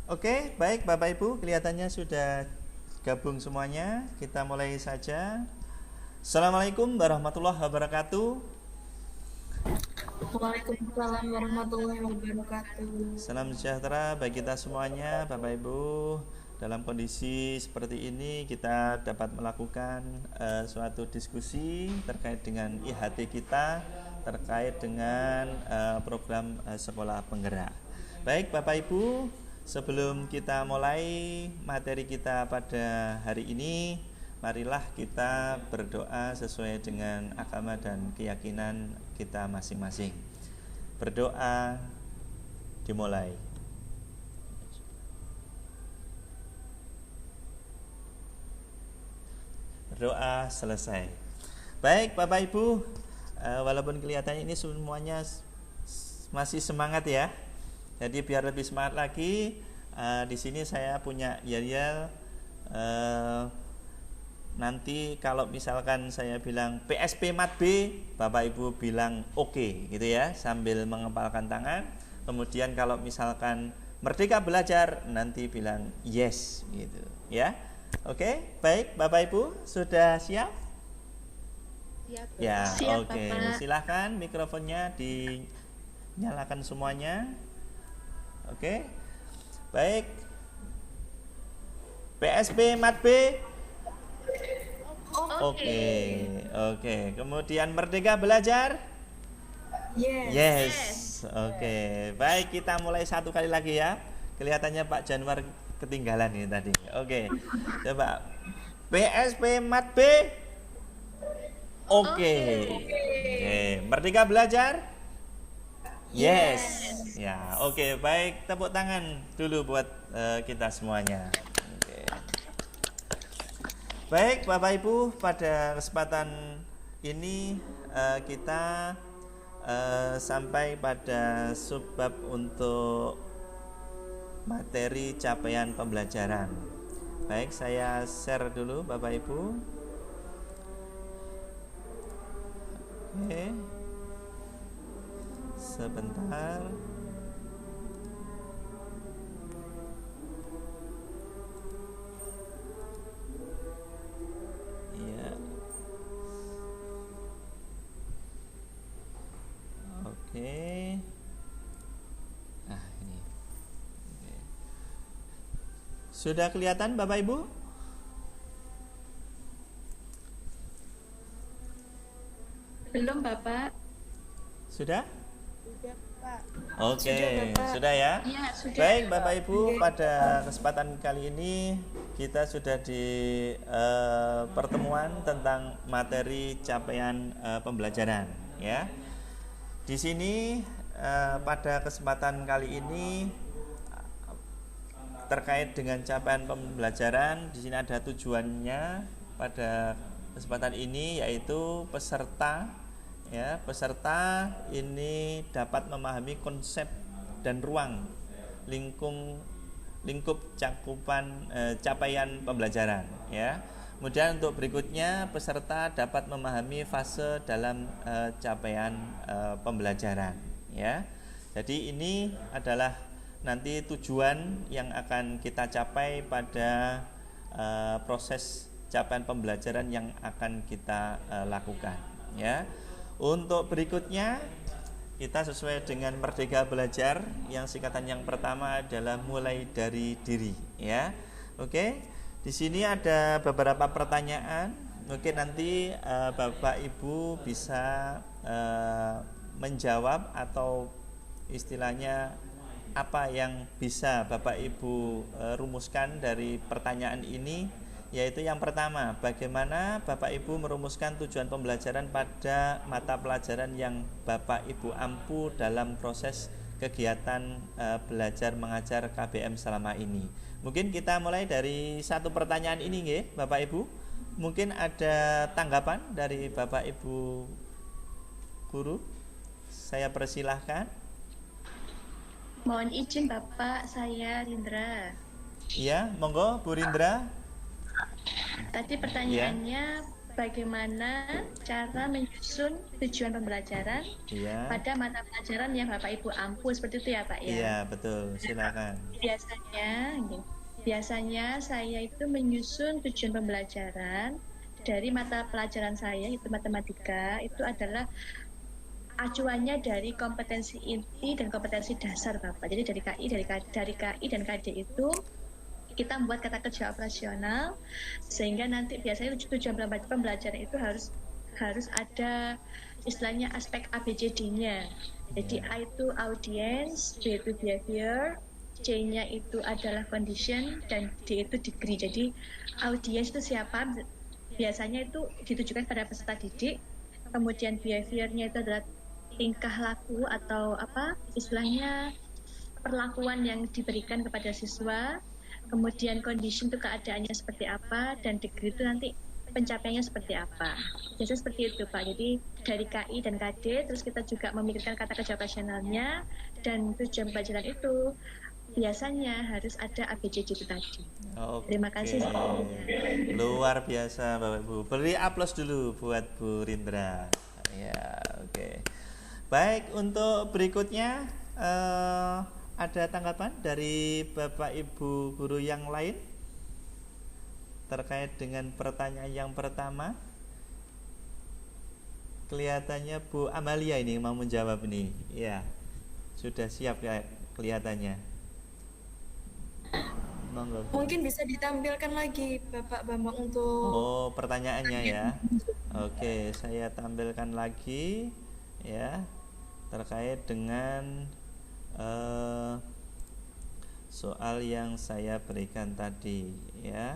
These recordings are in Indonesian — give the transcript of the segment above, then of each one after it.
Oke, baik Bapak Ibu, kelihatannya sudah gabung semuanya. Kita mulai saja. Assalamualaikum warahmatullahi wabarakatuh. Waalaikumsalam warahmatullahi wabarakatuh. Salam sejahtera bagi kita semuanya, Bapak Ibu. Dalam kondisi seperti ini kita dapat melakukan suatu diskusi terkait dengan IHT kita, terkait dengan program sekolah penggerak. Baik Bapak Ibu, sebelum kita mulai materi kita pada hari ini, marilah kita berdoa sesuai dengan agama dan keyakinan kita masing-masing. Berdoa dimulai. Berdoa selesai. Baik Bapak Ibu, walaupun kelihatannya ini semuanya masih semangat ya. Jadi biar lebih semangat lagi, di sini saya punya yel-yel. Nanti kalau misalkan saya bilang PSP Mat B, Bapak Ibu bilang oke, gitu ya, sambil mengepalkan tangan. Kemudian kalau misalkan Merdeka Belajar, nanti bilang yes, gitu ya. Oke, baik Bapak Ibu sudah siap? Siap, Ya, Bapak. Siap, oke. Bapak. Silahkan mikrofonnya dinyalakan semuanya. Oke, baik. PSP Mat B. Oke, oke. Kemudian Merdeka Belajar. Yes. Yes. Oke. Baik, kita mulai satu kali lagi ya. Kelihatannya Pak Januar ketinggalan ini tadi. Oke. Coba. PSP Mat B. Oke. Oke. Merdeka Belajar. Yes. Ya, oke. Baik, tepuk tangan dulu buat kita semuanya. Oke. Baik, Bapak Ibu, pada kesempatan ini kita sampai pada subbab untuk materi capaian pembelajaran. Baik, saya share dulu Bapak Ibu. Oke. Sebentar. Iya. Oke. Nah, ini. Oke. Sudah kelihatan Bapak Ibu? Belum, Bapak? Sudah? Sudah, Pak. Oke, Sudah, Bapak. sudah ya? Iya, sudah. Baik Bapak Ibu, pada kesempatan kali ini kita sudah di pertemuan tentang materi capaian pembelajaran ya. Di sini pada kesempatan kali ini terkait dengan capaian pembelajaran, di sini ada tujuannya pada kesempatan ini, yaitu peserta ya, peserta ini dapat memahami konsep dan ruang lingkup cakupan capaian pembelajaran ya. Kemudian untuk berikutnya, peserta dapat memahami fase dalam capaian pembelajaran ya. Jadi ini adalah nanti tujuan yang akan kita capai pada proses capaian pembelajaran yang akan kita lakukan ya. Untuk berikutnya, kita sesuai dengan Merdeka Belajar, yang singkatan yang pertama adalah mulai dari diri ya. Oke. Di sini ada beberapa pertanyaan. Mungkin nanti Bapak Ibu bisa menjawab, atau istilahnya apa yang bisa Bapak Ibu rumuskan dari pertanyaan ini, yaitu yang pertama, bagaimana Bapak Ibu merumuskan tujuan pembelajaran pada mata pelajaran yang Bapak Ibu ampu dalam proses kegiatan belajar mengajar KBM selama ini. Mungkin kita mulai dari satu pertanyaan ini nggih, Bapak Ibu. Mungkin ada tanggapan dari Bapak Ibu guru. Saya persilahkan. Mohon izin, Bapak, saya Rindra. Iya, monggo Bu Rindra. Tadi pertanyaannya bagaimana cara menyusun tujuan pembelajaran Iya. pada mata pelajaran yang Bapak Ibu ampu, seperti itu ya Pak ya? Iya, betul. Silakan. Biasanya saya itu menyusun tujuan pembelajaran dari mata pelajaran saya, itu matematika, itu adalah acuannya dari kompetensi inti dan kompetensi dasar Bapak. Jadi dari KI dan KD itu kita membuat kata kerja operasional, sehingga nanti biasanya tujuan pembelajaran itu harus ada istilahnya aspek ABCD-nya. Jadi A itu audience, B itu behavior, C-nya itu adalah condition, dan D itu degree. Jadi audience itu siapa? Biasanya itu ditujukan pada peserta didik. Kemudian behavior-nya itu adalah tingkah laku atau apa istilahnya perlakuan yang diberikan kepada siswa. Kemudian condition itu keadaannya seperti apa, dan degree itu nanti pencapaiannya seperti apa. Jadi seperti itu Pak. Jadi dari KI dan KD, terus kita juga memikirkan kata kerja operasionalnya, dan tujuan pelajaran itu biasanya harus ada ABCD itu tadi. Terima kasih. Luar biasa Bapak Ibu. Beri aplaus dulu buat Bu Rindra. Ya, oke. Baik, untuk berikutnya ada tanggapan dari Bapak Ibu guru yang lain terkait dengan pertanyaan yang pertama? Kelihatannya Bu Amalia ini mau menjawab nih. Ya, sudah siap ya kelihatannya. Monggo. Mungkin bisa ditampilkan lagi Bapak Bambang untuk pertanyaannya ya. Oke, saya tampilkan lagi ya terkait dengan soal yang saya berikan tadi ya.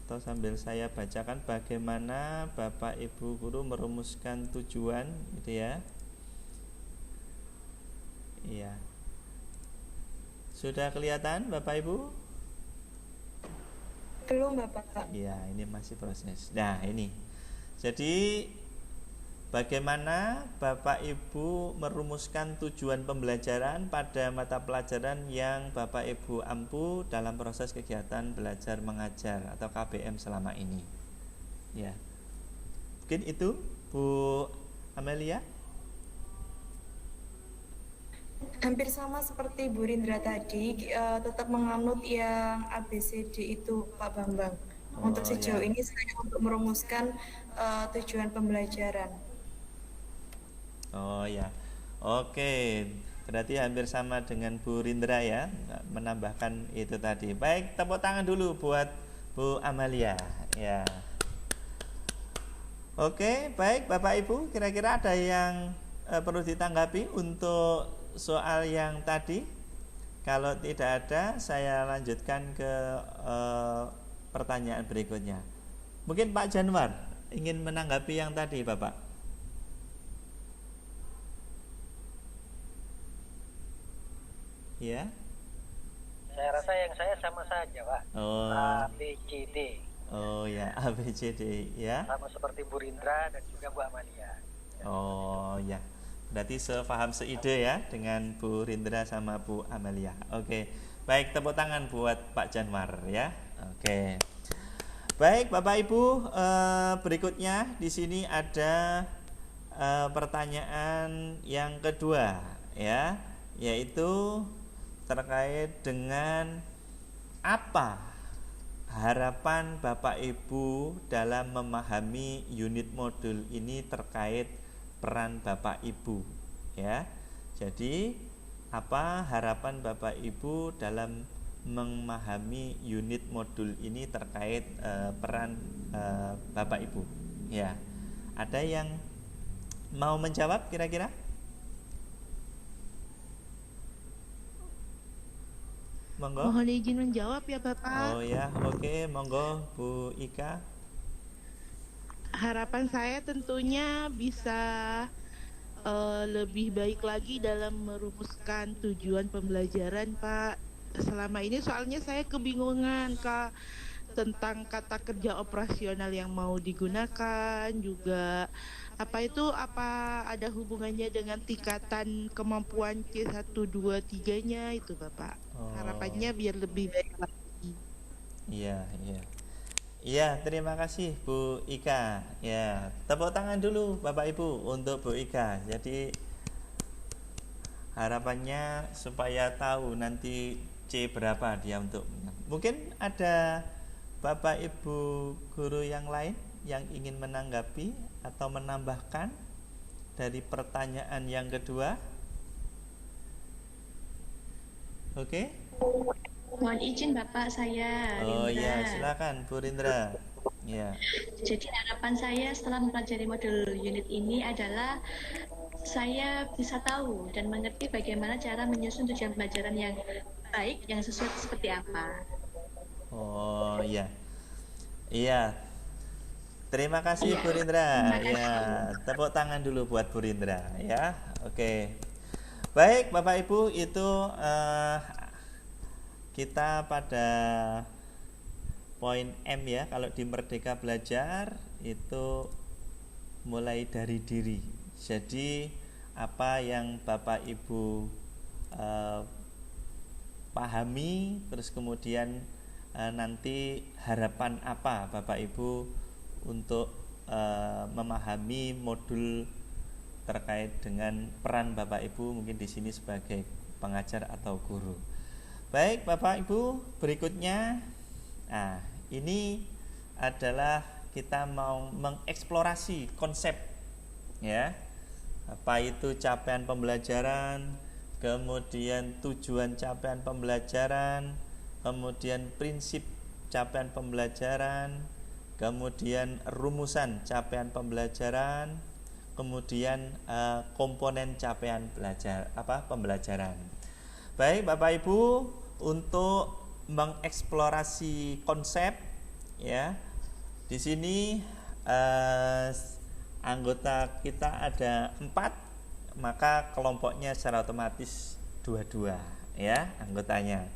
Atau sambil saya bacakan bagaimana Bapak Ibu guru merumuskan tujuan gitu ya. Iya. Sudah kelihatan Bapak Ibu? belum Bapak. Iya, ini masih proses. Nah, ini. Jadi bagaimana Bapak Ibu merumuskan tujuan pembelajaran pada mata pelajaran yang Bapak Ibu ampu dalam proses kegiatan belajar mengajar atau KBM selama ini? Ya. Mungkin itu Bu Amelia. Hampir sama seperti Bu Rindra tadi, tetap menganut yang ABCD itu Pak Bambang. Untuk sejauh ini saya untuk merumuskan tujuan pembelajaran. Oh ya, oke. Berarti hampir sama dengan Bu Rindra ya, menambahkan itu tadi. Baik, tepuk tangan dulu buat Bu Amalia. Ya. Oke, baik Bapak Ibu, kira-kira ada yang perlu ditanggapi untuk soal yang tadi? Kalau tidak ada, saya lanjutkan ke pertanyaan berikutnya. Mungkin Pak Janwar ingin menanggapi yang tadi, Bapak. Ya. Saya rasa yang saya sama saja, Pak. A, B, C, D. Oh ya, A, B, C, D ya. Sama seperti Bu Rindra dan juga Bu Amalia. Oh ya. Berarti sefaham seide ya dengan Bu Rindra sama Bu Amalia. Oke. Baik, tepuk tangan buat Pak Janwar ya. Oke. Baik, Bapak Ibu, berikutnya di sini ada pertanyaan yang kedua ya, yaitu terkait dengan apa harapan Bapak Ibu dalam memahami unit modul ini terkait peran Bapak Ibu ya. Jadi apa harapan Bapak Ibu dalam memahami unit modul ini terkait peran Bapak Ibu ya. Ada yang mau menjawab kira-kira? Monggo. Mohon izin menjawab ya Bapak. Oh ya, oke, monggo Bu Ika. Harapan saya tentunya bisa lebih baik lagi dalam merumuskan tujuan pembelajaran, Pak. Selama ini soalnya saya kebingungan, Kak, tentang kata kerja operasional yang mau digunakan, juga apa ada hubungannya dengan tingkatan kemampuan C1, 2, 3-nya itu, Bapak. Harapannya biar lebih baik lagi. Iya, iya. Iya, terima kasih Bu Ika. Ya, tepuk tangan dulu Bapak Ibu untuk Bu Ika. Jadi harapannya supaya tahu nanti C berapa dia untuk. Mungkin ada Bapak Ibu guru yang lain yang ingin menanggapi atau menambahkan dari pertanyaan yang kedua. Oke? Mohon izin Bapak, saya Oh Rindra. ya, silakan Bu Rindra. Ya. Jadi harapan saya setelah mempelajari modul unit ini adalah saya bisa tahu dan mengerti bagaimana cara menyusun tujuan pelajaran yang baik, yang sesuai seperti apa. Oh iya. Iya. Terima kasih Iya. Bu Rindra. Terima kasih. Ya, tepuk tangan dulu buat Bu Rindra ya. Oke. Baik, Bapak Ibu, itu kita pada poin M ya. Kalau di Merdeka Belajar itu mulai dari diri. Jadi apa yang Bapak Ibu pahami, terus kemudian nanti harapan apa Bapak Ibu untuk memahami modul terkait dengan peran Bapak Ibu mungkin di sini sebagai pengajar atau guru. Baik Bapak Ibu, berikutnya ini adalah kita mau mengeksplorasi konsep ya. Apa itu capaian pembelajaran, kemudian tujuan capaian pembelajaran, kemudian prinsip capaian pembelajaran, kemudian rumusan capaian pembelajaran, kemudian komponen capaian pembelajaran. Baik Bapak Ibu, untuk mengeksplorasi konsep ya. Di sini anggota kita ada 4, maka kelompoknya secara otomatis 22 ya anggotanya.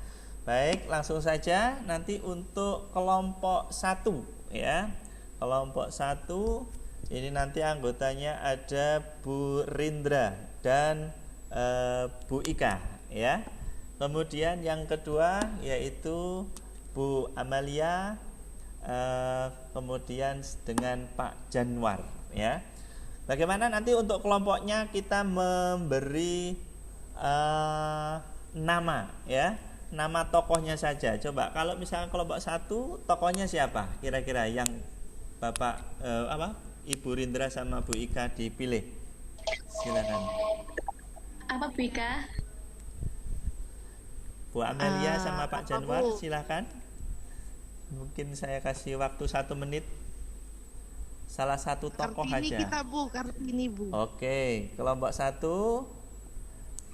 Baik, langsung saja nanti untuk kelompok 1 ya. Kelompok 1 ini nanti anggotanya ada Bu Rindra dan Bu Ika ya. Kemudian yang kedua yaitu Bu Amalia, kemudian dengan Pak Janwar ya. Bagaimana nanti untuk kelompoknya kita memberi nama ya. Nama tokohnya saja. Coba kalau misalnya kelompok 1 tokohnya siapa? Kira-kira yang Bapak Ibu Rindra sama Bu Ika dipilih. Silakan. Apa Bu Ika? Bu Amalia sama Pak Janwar, silakan. Mungkin saya kasih waktu 1 menit. Salah satu tokoh Kartini aja. kita Bu, Kartini Bu. Oke, kelompok 1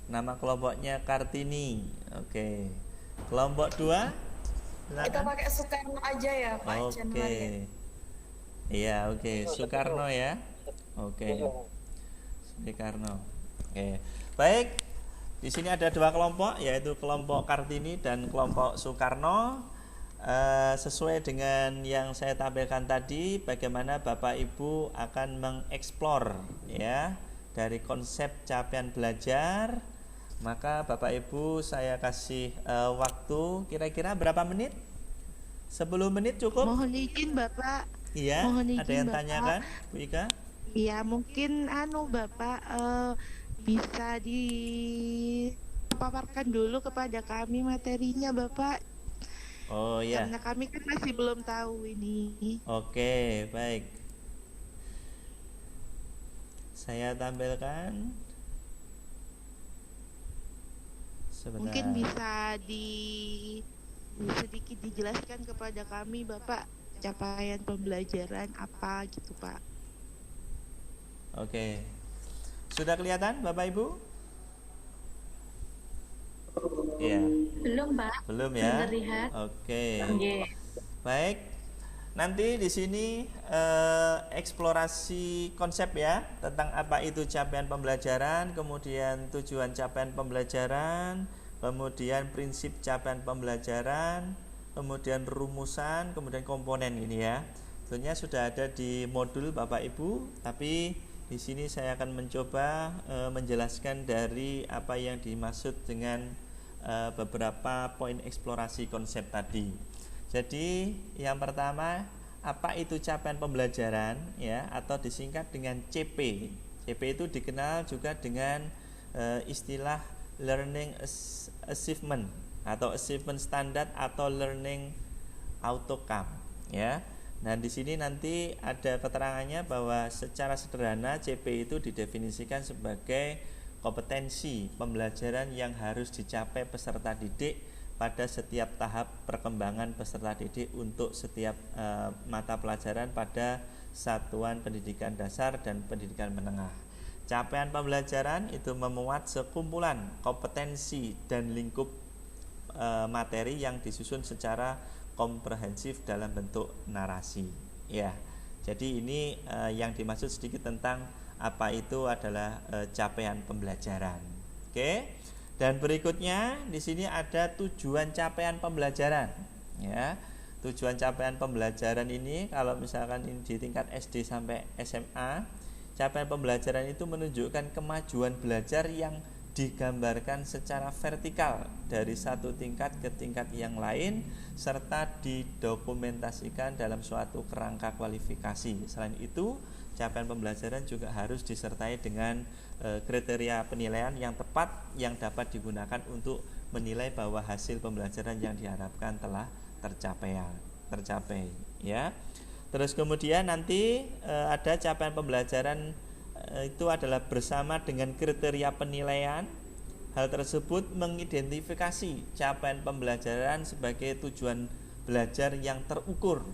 nama kelompoknya Kartini. Oke. Kelompok 2 silakan. Kita pakai Soekarno aja ya Pak Janwar ya. Iya, oke. Soekarno ya. Oke. Soekarno. Oke. Baik. Di sini ada 2 kelompok, yaitu kelompok Kartini dan kelompok Soekarno. Sesuai dengan yang saya tampilkan tadi, bagaimana Bapak Ibu akan mengeksplor ya dari konsep capaian belajar. Maka Bapak Ibu saya kasih waktu kira-kira berapa menit? 10 menit cukup? Mohon izin Bapak. Iya, Mohon izin, ada yang Bapak. tanyakan Bu Ika? Iya, mungkin Bapak bisa dipaparkan dulu kepada kami materinya Bapak. Oh iya. Karena kami kan masih belum tahu ini. Oke, baik. Saya tampilkan. Sebentar. Mungkin bisa sedikit dijelaskan kepada kami Bapak capaian pembelajaran apa gitu Pak. Oke. Sudah kelihatan Bapak Ibu? Iya. Belum Pak. Belum ya? Belum terlihat. Oke. Iya. Baik. Nanti di sini eksplorasi konsep ya tentang apa itu capaian pembelajaran, kemudian tujuan capaian pembelajaran, kemudian prinsip capaian pembelajaran, kemudian rumusan, kemudian komponen ini ya. Tentunya sudah ada di modul Bapak Ibu, tapi di sini saya akan mencoba menjelaskan dari apa yang dimaksud dengan beberapa poin eksplorasi konsep tadi. Jadi yang pertama apa itu capaian pembelajaran ya, atau disingkat dengan CP. CP itu dikenal juga dengan istilah learning achievement atau achievement standard atau learning outcome ya. Nah, di sini nanti ada keterangannya bahwa secara sederhana CP itu didefinisikan sebagai kompetensi pembelajaran yang harus dicapai peserta didik pada setiap tahap perkembangan peserta didik untuk setiap mata pelajaran pada satuan pendidikan dasar dan pendidikan menengah. Capaian pembelajaran itu memuat sekumpulan kompetensi dan lingkup materi yang disusun secara komprehensif dalam bentuk narasi ya. Jadi ini yang dimaksud sedikit tentang apa itu adalah capaian pembelajaran. Oke. Dan berikutnya di sini ada tujuan capaian pembelajaran ya. Tujuan capaian pembelajaran ini kalau misalkan ini di tingkat SD sampai SMA, capaian pembelajaran itu menunjukkan kemajuan belajar yang digambarkan secara vertikal dari satu tingkat ke tingkat yang lain serta didokumentasikan dalam suatu kerangka kualifikasi. Selain itu, capaian pembelajaran juga harus disertai dengan kriteria penilaian yang tepat yang dapat digunakan untuk menilai bahwa hasil pembelajaran yang diharapkan telah tercapai ya. Terus kemudian nanti ada capaian pembelajaran itu adalah bersama dengan kriteria penilaian. Hal tersebut mengidentifikasi capaian pembelajaran sebagai tujuan belajar yang terukur,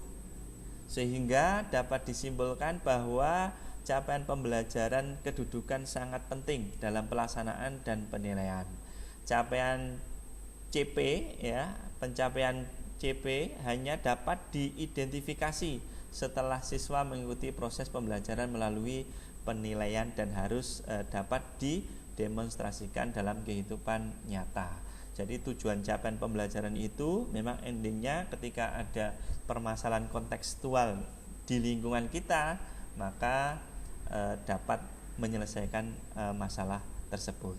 sehingga dapat disimpulkan bahwa capaian pembelajaran kedudukan sangat penting dalam pelaksanaan dan penilaian. Capaian CP ya, pencapaian CP hanya dapat diidentifikasi setelah siswa mengikuti proses pembelajaran melalui penilaian dan harus dapat didemonstrasikan dalam kehidupan nyata. Jadi tujuan capaian pembelajaran itu memang endingnya ketika ada permasalahan kontekstual di lingkungan kita, maka dapat menyelesaikan masalah tersebut.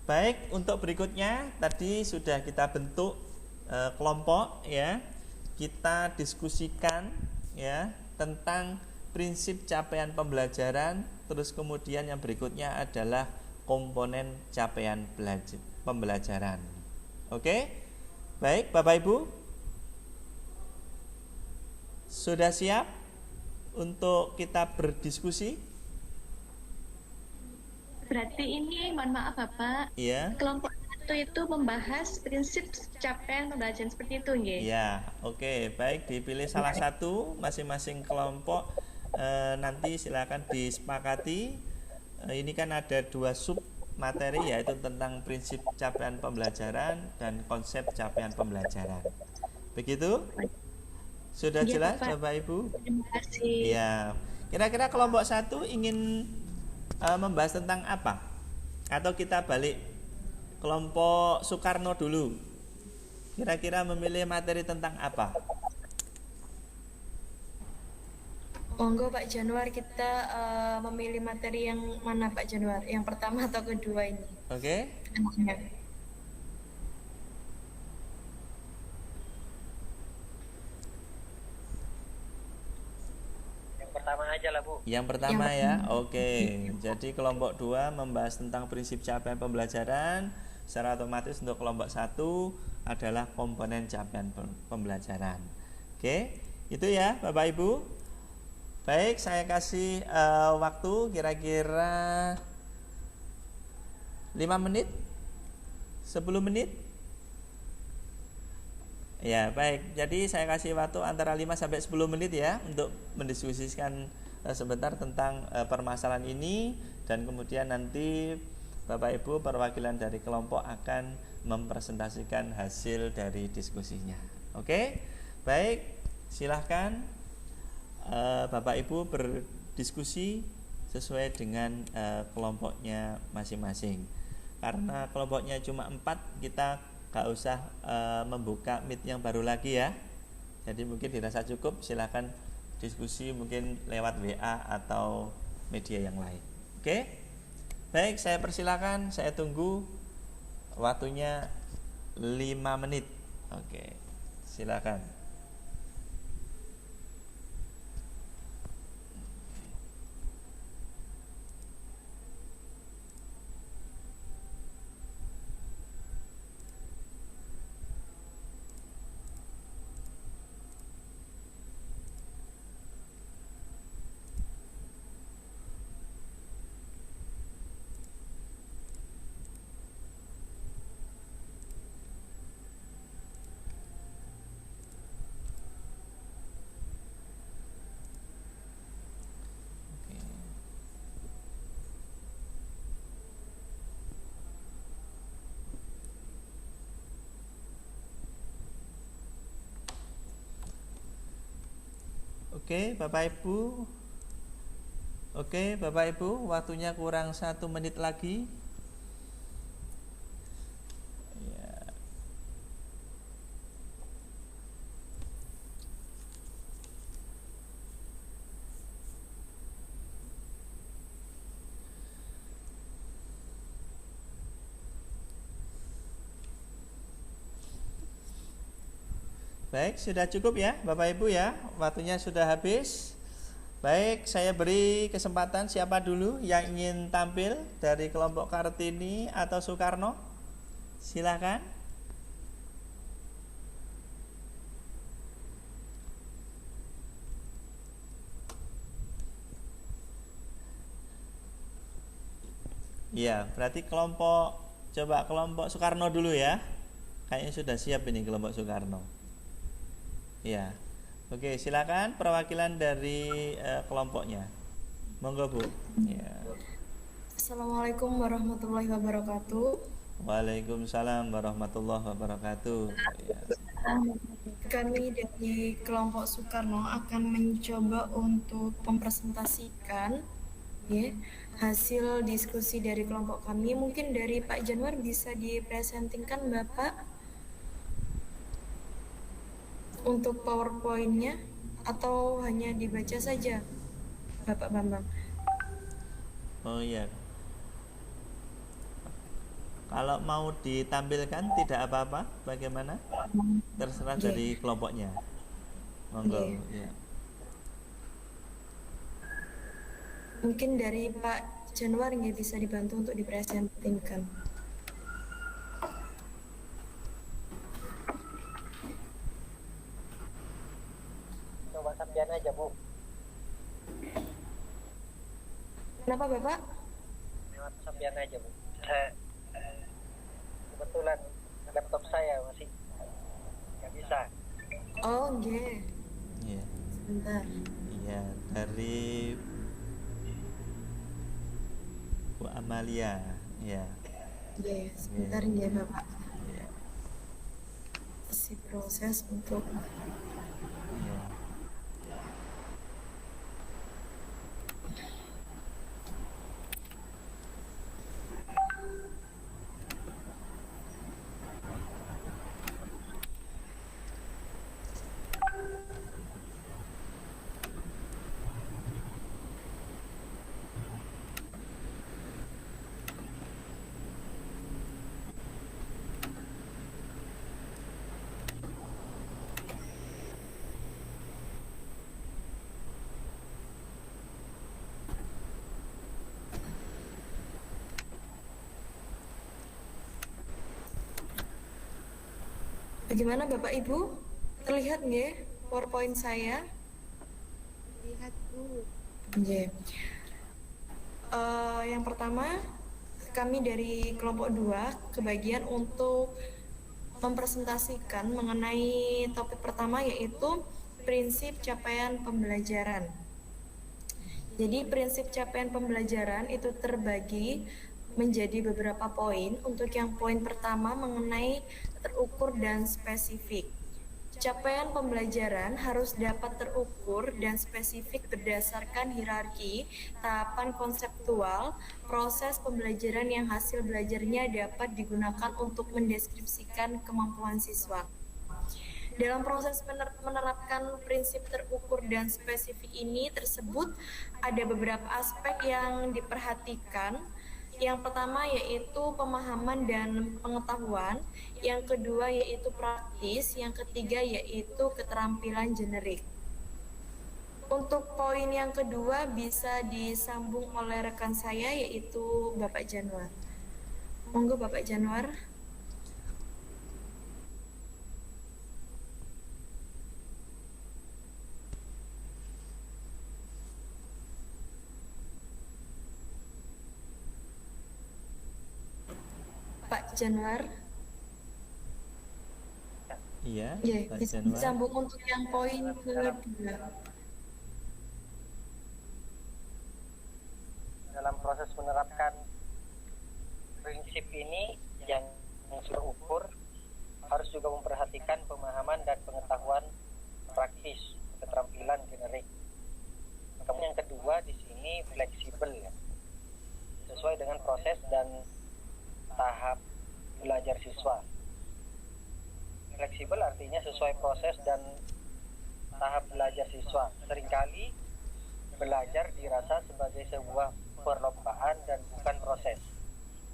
Baik, untuk berikutnya tadi sudah kita bentuk kelompok ya. Kita diskusikan ya tentang prinsip capaian pembelajaran, terus kemudian yang berikutnya adalah komponen capaian pembelajaran. Oke? Baik, Bapak Ibu, sudah siap untuk kita berdiskusi? Berarti ini, mohon maaf Bapak, Iya. kelompok satu itu membahas prinsip capaian pembelajaran seperti itu nggih? Ya, oke, baik, dipilih salah satu masing-masing kelompok. Nanti silakan disepakati. Ini kan ada dua sub materi, yaitu tentang prinsip capaian pembelajaran dan konsep capaian pembelajaran. Begitu? Sudah Ya, jelas Bapak. Bapak Ibu? Terima kasih. Ya. Kira-kira kelompok satu ingin membahas tentang apa? Atau kita balik kelompok Soekarno dulu? Kira-kira memilih materi tentang apa? Monggo Pak Januar, kita memilih materi yang mana Pak Januar? Yang pertama atau kedua ini? Oke. Yang pertama aja lah Bu. Yang pertama ya. Oke. Jadi kelompok 2 membahas tentang prinsip capaian pembelajaran. Secara otomatis untuk kelompok 1 adalah komponen capaian pembelajaran. Oke. Itu ya Bapak Ibu. Baik, saya kasih waktu kira-kira 5 menit, 10 menit. Ya, baik. Jadi saya kasih waktu antara 5 sampai 10 menit ya untuk mendiskusikan sebentar tentang permasalahan ini, dan kemudian nanti Bapak Ibu perwakilan dari kelompok akan mempresentasikan hasil dari diskusinya. Oke? Baik, silahkan Bapak Ibu berdiskusi sesuai dengan kelompoknya masing-masing. Karena kelompoknya cuma 4, kita gak usah membuka meet yang baru lagi ya. Jadi mungkin dirasa cukup, silahkan diskusi mungkin lewat WA atau media yang lain. Oke? Baik, saya persilakan, saya tunggu waktunya 5 menit. Oke, silakan. Oke, Bapak Ibu. Oke, Bapak Ibu, waktunya kurang 1 menit lagi. Ya. Baik, sudah cukup ya Bapak Ibu ya. Waktunya sudah habis. Baik, saya beri kesempatan siapa dulu yang ingin tampil dari kelompok Kartini atau Soekarno. Silakan. Iya, berarti kelompok Soekarno dulu ya. Kayaknya sudah siap ini kelompok Soekarno. Iya. Oke, silakan perwakilan dari kelompoknya. Monggo, Bu. Ya. Assalamualaikum warahmatullahi wabarakatuh. Waalaikumsalam warahmatullahi wabarakatuh. Ya. Kami dari kelompok Soekarno akan mencoba untuk mempresentasikan ya, hasil diskusi dari kelompok kami. Mungkin dari Pak Januar bisa dipresentingkan Bapak untuk PowerPoint-nya, atau hanya dibaca saja Bapak Bambang? Oh iya. Kalau mau ditampilkan tidak apa-apa, bagaimana? Terserah dari kelompoknya. Monggo. Ya. Mungkin dari Pak Januar nggak bisa dibantu untuk dipresentasikan. Coba sampean aja, Bu. Kenapa Bapak? Lewat sampean aja, Bu. Kebetulan laptop saya masih nggak bisa. Oh, nggih. Iya. Sebentar. Iya, dari Bu Amalia, ya. Nggih, sebentar nggih Bapak. Iya. Masih proses untuk Iya. bagaimana Bapak Ibu? Terlihat nggih PowerPoint saya? Lihat Bu. Nggih. Yang pertama, kami dari kelompok 2 kebagian untuk mempresentasikan mengenai topik pertama, yaitu prinsip capaian pembelajaran. Jadi prinsip capaian pembelajaran itu terbagi menjadi beberapa poin. Untuk yang poin pertama mengenai terukur dan spesifik. Capaian pembelajaran harus dapat terukur dan spesifik berdasarkan hierarki, tahapan konseptual, proses pembelajaran yang hasil belajarnya dapat digunakan untuk mendeskripsikan kemampuan siswa. Dalam proses menerapkan prinsip terukur dan spesifik ini tersebut ada beberapa aspek yang diperhatikan. Yang pertama yaitu pemahaman dan pengetahuan, yang kedua yaitu praktis, yang ketiga yaitu keterampilan generik. Untuk poin yang kedua bisa disambung oleh rekan saya yaitu Bapak Januar. Monggo Bapak Januar. Pak Januar. Iya, Pak Bisa Januar. disambung untuk yang poin kedua. Dalam proses menerapkan prinsip ini yang terukur harus juga memperhatikan pemahaman dan pengetahuan praktis, keterampilan generik. yang kedua di sini fleksibel ya, sesuai dengan proses dan tahap belajar siswa. Fleksibel artinya sesuai proses dan tahap belajar siswa. Seringkali belajar dirasa sebagai sebuah perlombaan dan bukan proses.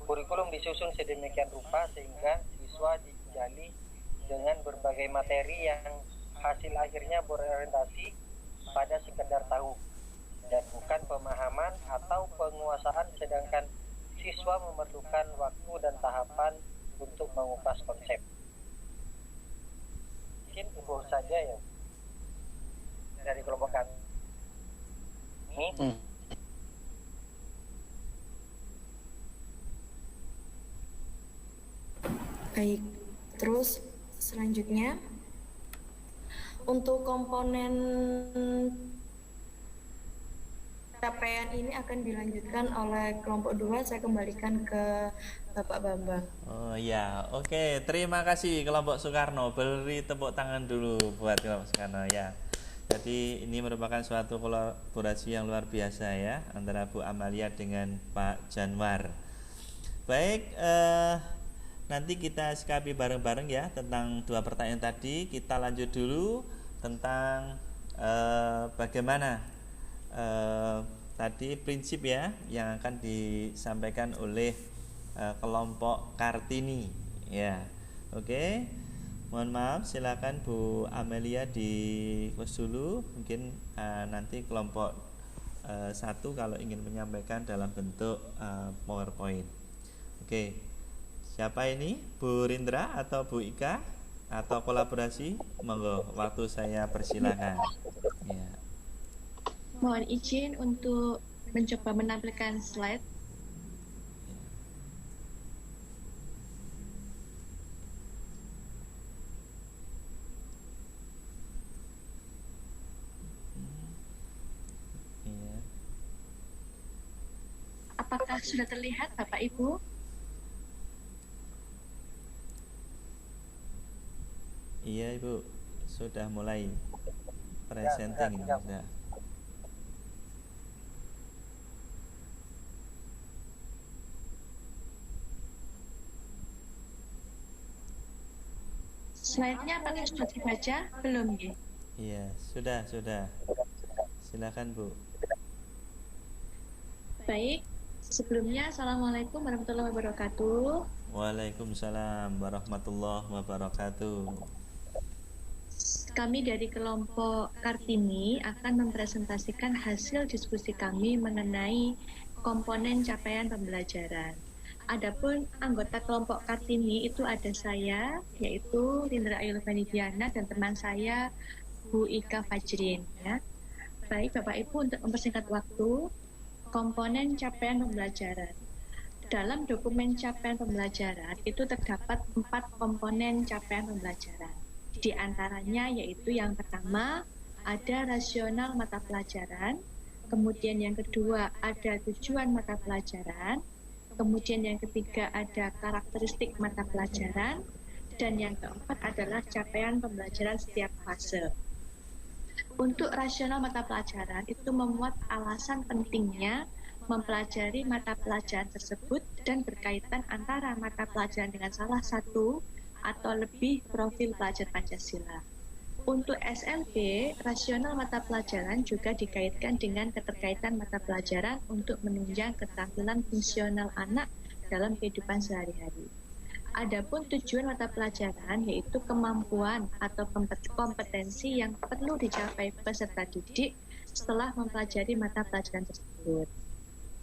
Kurikulum disusun sedemikian rupa sehingga siswa dijali dengan berbagai materi yang hasil akhirnya berorientasi pada sekedar tahu dan bukan pemahaman atau penguasaan, sedangkan siswa memerlukan waktu dan tahapan untuk mengupas konsep. Mungkin itu saja ya dari kelompok kami. Baik, terus selanjutnya untuk komponen capaian ini akan dilanjutkan oleh kelompok 2. Saya kembalikan ke Bapak Bambang. Oh ya, oke. Terima kasih kelompok Soekarno. Beri tepuk tangan dulu buat kelompok Soekarno ya. Jadi ini merupakan suatu kolaborasi yang luar biasa ya antara Bu Amalia dengan Pak Janwar. Baik, nanti kita sikapi bareng-bareng ya tentang 2 pertanyaan tadi. Kita lanjut dulu tentang bagaimana tadi prinsip ya yang akan disampaikan oleh kelompok Kartini ya. Oke. Mohon maaf, silakan Bu Amelia di close dulu. Mungkin nanti kelompok 1 kalau ingin menyampaikan dalam bentuk PowerPoint. Oke. Siapa ini? Bu Rindra atau Bu Ika? Atau kolaborasi? Monggo, waktu saya persilakan. Ya. Mohon izin untuk mencoba menampilkan slide. Apakah sudah terlihat Bapak Ibu? Iya Ibu, sudah mulai presenting ini sudah. Slide-nya apakah sudah dibaca? Belum ya? Iya, sudah. Silakan Bu. Baik, sebelumnya Assalamualaikum warahmatullahi wabarakatuh. Waalaikumsalam warahmatullahi wabarakatuh. Kami dari kelompok Kartini akan mempresentasikan hasil diskusi kami mengenai komponen capaian pembelajaran. Adapun anggota kelompok Kartini itu ada saya, yaitu Rindra Ayulvanidiana, dan teman saya Bu Ika Fajrin. Ya. Baik Bapak Ibu, untuk mempersingkat waktu, komponen capaian pembelajaran. Dalam dokumen capaian pembelajaran itu terdapat 4 komponen capaian pembelajaran. Di antaranya yaitu yang pertama ada rasional mata pelajaran, kemudian yang kedua ada tujuan mata pelajaran, kemudian yang ketiga ada karakteristik mata pelajaran, dan yang keempat adalah capaian pembelajaran setiap fase. Untuk rasional mata pelajaran itu memuat alasan pentingnya mempelajari mata pelajaran tersebut dan berkaitan antara mata pelajaran dengan salah satu atau lebih profil pelajar Pancasila. Untuk SLB, rasional mata pelajaran juga dikaitkan dengan keterkaitan mata pelajaran untuk menunjang keterampilan fungsional anak dalam kehidupan sehari-hari. Adapun tujuan mata pelajaran yaitu kemampuan atau kompetensi yang perlu dicapai peserta didik setelah mempelajari mata pelajaran tersebut.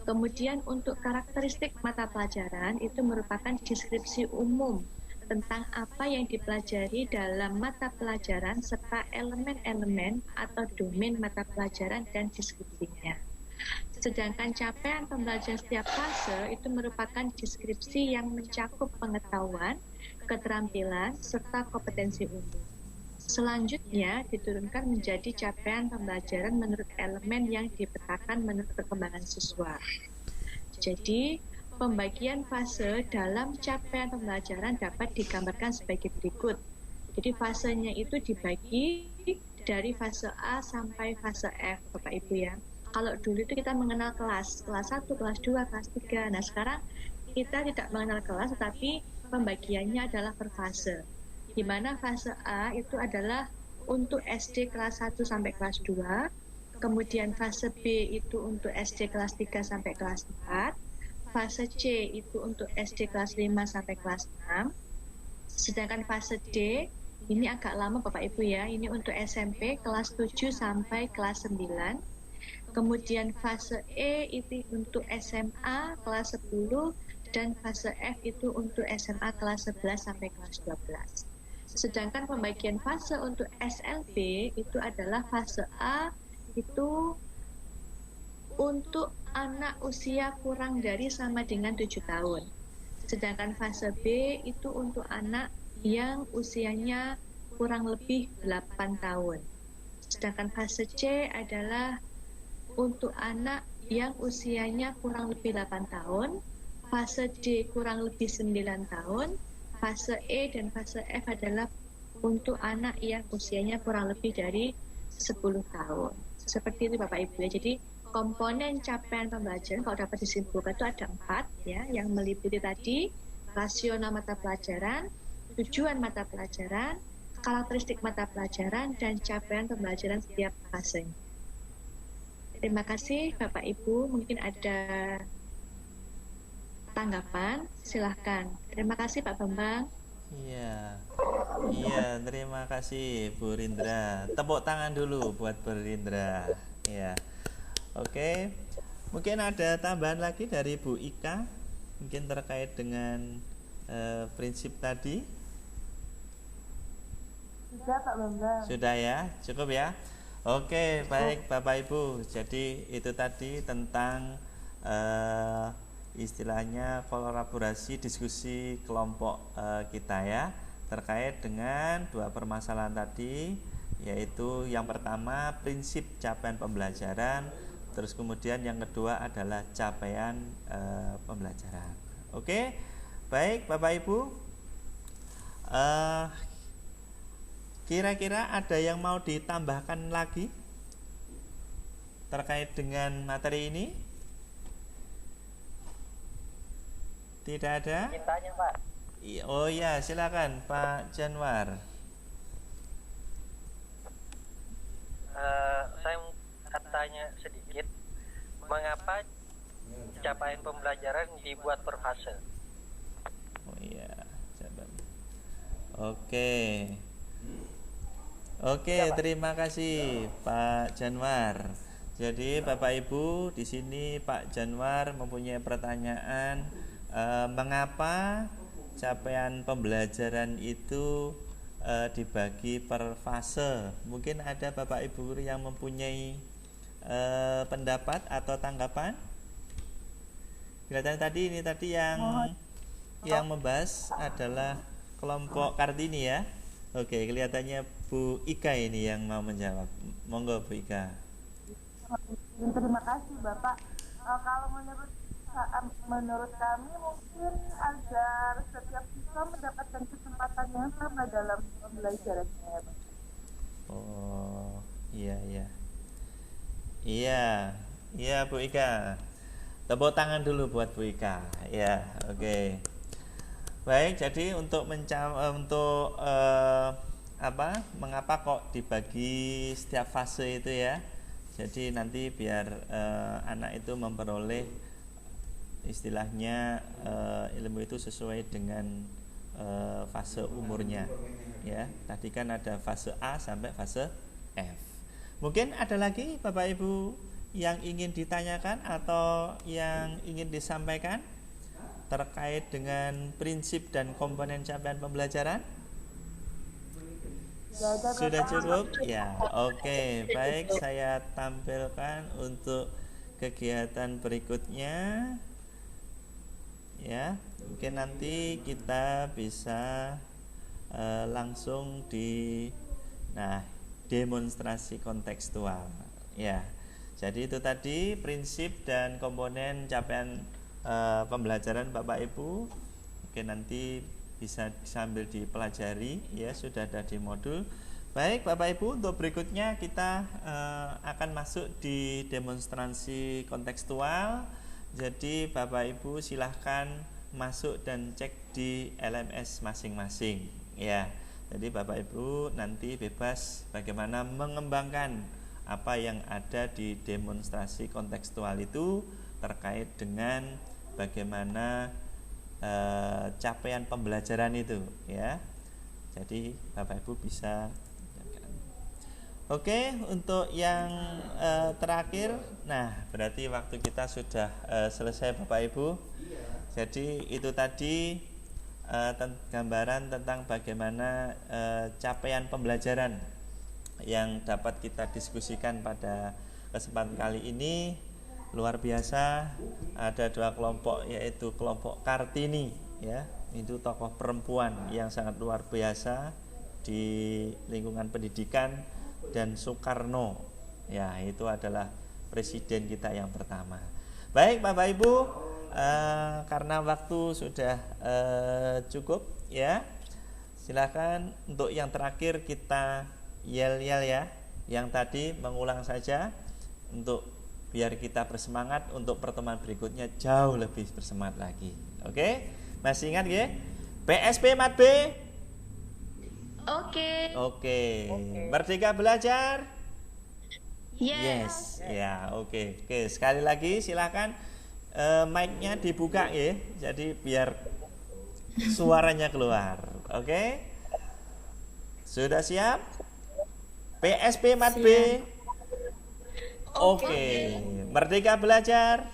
Kemudian untuk karakteristik mata pelajaran itu merupakan deskripsi umum tentang apa yang dipelajari dalam mata pelajaran serta elemen-elemen atau domain mata pelajaran dan deskripsinya. Sedangkan capaian pembelajaran setiap fase itu merupakan deskripsi yang mencakup pengetahuan, keterampilan, serta kompetensi umum. Selanjutnya diturunkan menjadi capaian pembelajaran menurut elemen yang dipetakan menurut perkembangan siswa. Jadi, pembagian fase dalam capaian pembelajaran dapat digambarkan sebagai berikut. Jadi fasenya itu dibagi dari fase A sampai fase F, Bapak Ibu ya. Kalau dulu itu kita mengenal kelas 1, kelas 2, kelas 3. Nah, sekarang kita tidak mengenal kelas, tetapi pembagiannya adalah per fase. Di mana fase A itu adalah untuk SD kelas 1 sampai kelas 2, kemudian fase B itu untuk SD kelas 3 sampai kelas 4, fase C itu untuk SD kelas 5 sampai kelas 6, sedangkan fase D ini agak lama Bapak Ibu ya, ini untuk SMP kelas 7 sampai kelas 9. Kemudian fase E itu untuk SMA kelas 10 dan fase F itu untuk SMA kelas 11 sampai kelas 12. Sedangkan pembagian fase untuk SLB itu adalah fase A itu untuk anak usia kurang dari sama dengan 7 tahun. Sedangkan fase B itu untuk anak yang usianya kurang lebih 8 tahun. Sedangkan fase C adalah untuk anak yang usianya kurang lebih 8 tahun, fase D kurang lebih 9 tahun, fase E dan fase F adalah untuk anak yang usianya kurang lebih dari 10 tahun. Seperti itu Bapak Ibu ya. Jadi komponen capaian pembelajaran kalau dapat disimpulkan itu ada 4 ya, yang meliputi tadi rasional mata pelajaran, tujuan mata pelajaran, karakteristik mata pelajaran, dan capaian pembelajaran setiap fasenya. Terima kasih Bapak Ibu, mungkin ada tanggapan, silahkan. Terima kasih Pak Bambang. Iya, iya, terima kasih Bu Rindra. Tepuk tangan dulu buat Bu Rindra. Ya, oke. Mungkin ada tambahan lagi dari Bu Ika, mungkin terkait dengan prinsip tadi. Sudah Pak Bambang. Sudah ya, cukup ya. Oke, baik Bapak Ibu. Jadi itu tadi tentang istilahnya kolaborasi diskusi kelompok kita ya, terkait dengan 2 permasalahan tadi, yaitu yang pertama prinsip capaian pembelajaran, terus kemudian yang kedua adalah capaian pembelajaran. Oke, baik Bapak Ibu. Kira-kira ada yang mau ditambahkan lagi terkait dengan materi ini? Tidak ada? Cintanya Pak. Oh ya, silakan Pak Janwar. Saya mau tanya sedikit, mengapa capaian pembelajaran dibuat per fase? Oh iya, coba. Oke. Oke, terima kasih Pak Janwar. Jadi Bapak Ibu, di sini Pak Janwar mempunyai pertanyaan, mengapa capaian pembelajaran itu dibagi per fase? Mungkin ada Bapak Ibu yang mempunyai pendapat atau tanggapan? Kelihatan tadi ini tadi yang membahas adalah kelompok Kartini ya. Oke, kelihatannya Bu Ika ini yang mau menjawab. Monggo Bu Ika. Terima kasih Bapak. Kalau menurut kami mungkin agar setiap siswa mendapatkan kesempatan yang sama dalam pembelajarannya. Oh, iya. Iya Bu Ika. Tepuk tangan dulu buat Bu Ika. Ya, oke. Baik, jadi untuk mengapa kok dibagi setiap fase itu ya? Jadi nanti biar anak itu memperoleh istilahnya ilmu itu sesuai dengan fase umurnya ya. Tadi kan ada fase A sampai fase F. Mungkin ada lagi Bapak Ibu yang ingin ditanyakan atau yang ingin disampaikan terkait dengan prinsip dan komponen capaian pembelajaran? Sudah cukup? Ya, oke. Baik, saya tampilkan untuk kegiatan berikutnya. Ya, mungkin nanti kita bisa langsung demonstrasi kontekstual. Ya, jadi itu tadi prinsip dan komponen capaian pembelajaran Bapak Ibu. Oke, nanti bisa sambil dipelajari ya, sudah ada di modul. Baik Bapak Ibu, untuk berikutnya kita akan masuk di demonstrasi kontekstual. Jadi Bapak Ibu silahkan masuk dan cek di LMS masing-masing ya. Jadi Bapak Ibu nanti bebas bagaimana mengembangkan apa yang ada di demonstrasi kontekstual itu terkait dengan bagaimana capaian pembelajaran itu ya. Jadi Bapak Ibu bisa. Oke, untuk yang terakhir, nah berarti waktu kita sudah selesai Bapak Ibu. Jadi itu tadi gambaran tentang bagaimana capaian pembelajaran yang dapat kita diskusikan pada kesempatan kali ini. Luar biasa, ada dua kelompok, yaitu kelompok Kartini ya, itu tokoh perempuan yang sangat luar biasa di lingkungan pendidikan, dan Soekarno ya, itu adalah presiden kita yang pertama. Baik Bapak Ibu, karena waktu sudah cukup ya, silakan untuk yang terakhir kita yel-yel ya, yang tadi mengulang saja untuk biar kita bersemangat untuk pertemuan berikutnya jauh lebih bersemangat lagi. Oke, masih ingat ya? PSP Mat B. Oke. Merdeka belajar? Yes. Ya, oke. Oke, sekali lagi silakan mic-nya dibuka ya. Jadi biar suaranya keluar. Oke. Sudah siap? PSP Mat B. Oke. Merdeka belajar?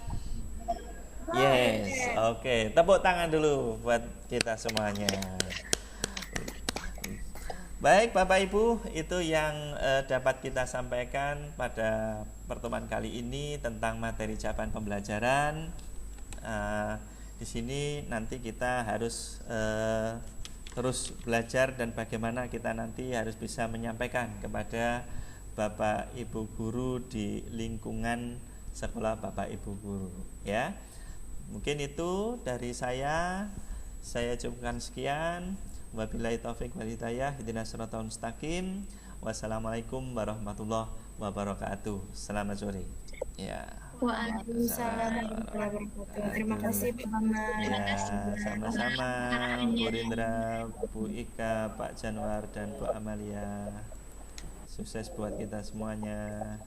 Yes. Oke, tepuk tangan dulu buat kita semuanya. Baik Bapak Ibu, itu yang dapat kita sampaikan pada pertemuan kali ini tentang materi capaian pembelajaran. Di sini nanti kita harus terus belajar dan bagaimana kita nanti harus bisa menyampaikan kepada Bapak Ibu guru di lingkungan sekolah Bapak Ibu guru ya. Mungkin itu dari saya cukupkan sekian. Wabillahi taufik wal hidayah, ihdinas siratal mustaqim. Wassalamualaikum warahmatullahi wabarakatuh. Selamat sore. Ya. Waalaikumsalam warahmatullahi wabarakatuh. Terima kasih Pak Maman. Ya, sama-sama Bu Rindra, Bu Ika, Pak Januar dan Bu Amalia. Sukses buat kita semuanya.